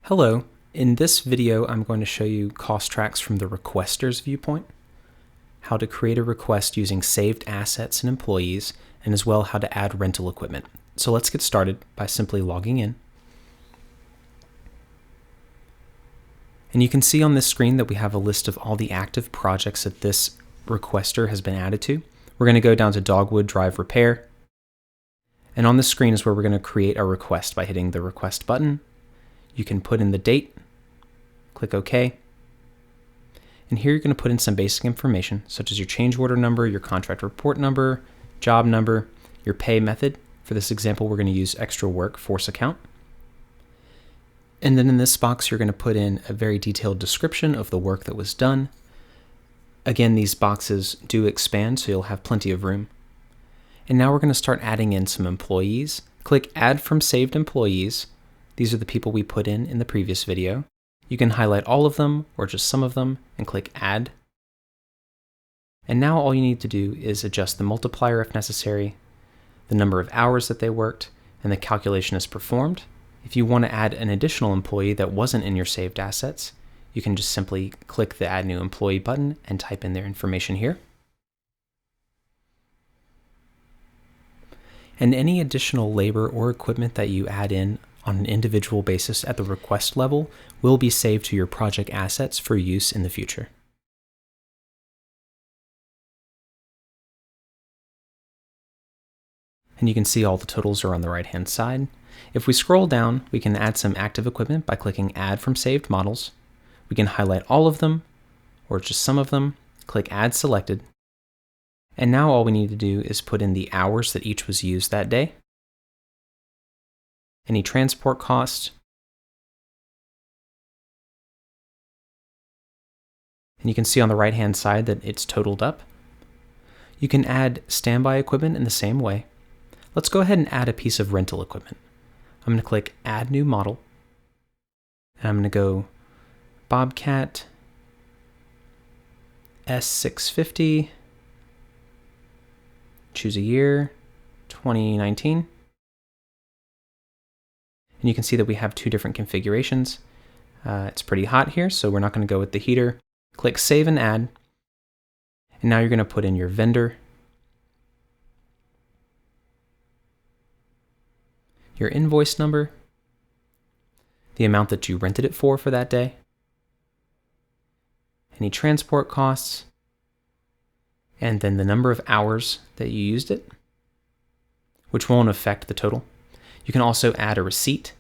Hello, in this video I'm going to show you CostTrax from the Requestor's viewpoint, how to create a request using saved assets and employees, and as well how to add rental equipment. So let's get started by simply logging in. And you can see on this screen that we have a list of all the active projects that this Requestor has been added to. We're going to go down to Dogwood Drive Repair, and on this screen is where we're going to create a request by hitting the request button. You can put in the date, click OK, and here you're going to put in some basic information such as your change order number, your contract report number, job number, your pay method. For this example, we're going to use extra work force account. And then in this box, you're going to put in a very detailed description of the work that was done. Again, these boxes do expand, so you'll have plenty of room. And now we're going to start adding in some employees. Click Add from Saved Employees. These are the people we put in the previous video. You can highlight all of them or just some of them and click Add. And now all you need to do is adjust the multiplier if necessary, the number of hours that they worked, and the calculation is performed. If you want to add an additional employee that wasn't in your saved assets, you can just simply click the Add New Employee button and type in their information here. And any additional labor or equipment that you add in on an individual basis at the request level will be saved to your project assets for use in the future. And you can see all the totals are on the right-hand side. If we scroll down, we can add some active equipment by clicking Add from Saved Models. We can highlight all of them or just some of them, click Add Selected. And now all we need to do is put in the hours that each was used that day, any transport cost, and you can see on the right-hand side that it's totaled up. You can add standby equipment in the same way. Let's go ahead and add a piece of rental equipment. I'm going to click Add New Model, and I'm going to go Bobcat S650, choose a year, 2019. And you can see that we have two different configurations. It's pretty hot here, so we're not going to go with the heater. Click Save and Add. And now you're going to put in your vendor, your invoice number, the amount that you rented it for that day, any transport costs, and then the number of hours that you used it, which won't affect the total. You can also add a receipt.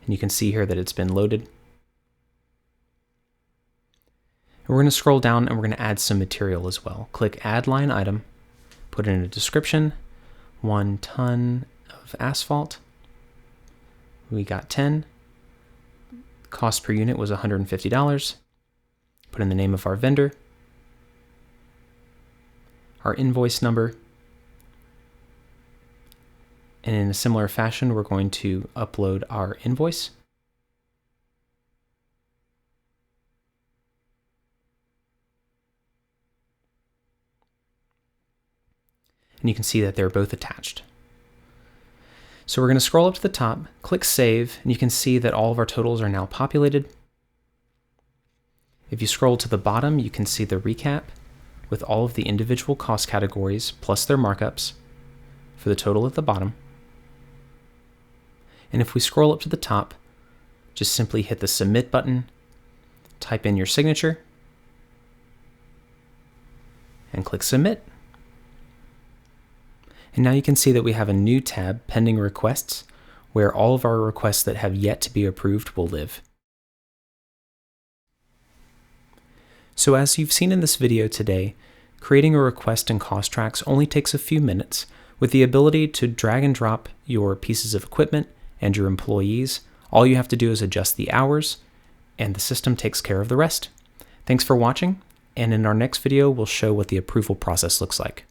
And you can see here that it's been loaded. And we're going to scroll down and we're going to add some material as well. Click Add Line Item, put in a description, 1 ton of asphalt. We got 10. Cost per unit was $150. Put in the name of our vendor, our invoice number, and in a similar fashion, we're going to upload our invoice. And you can see that they're both attached. So we're going to scroll up to the top, click Save, and you can see that all of our totals are now populated. If you scroll to the bottom, you can see the recap with all of the individual cost categories plus their markups for the total at the bottom. And if we scroll up to the top, just simply hit the Submit button, type in your signature, and click Submit. And now you can see that we have a new tab, Pending Requests, where all of our requests that have yet to be approved will live. So as you've seen in this video today, creating a request in CostTrax only takes a few minutes with the ability to drag and drop your pieces of equipment and your employees. All you have to do is adjust the hours and the system takes care of the rest. Thanks for watching, and in our next video we'll show what the approval process looks like.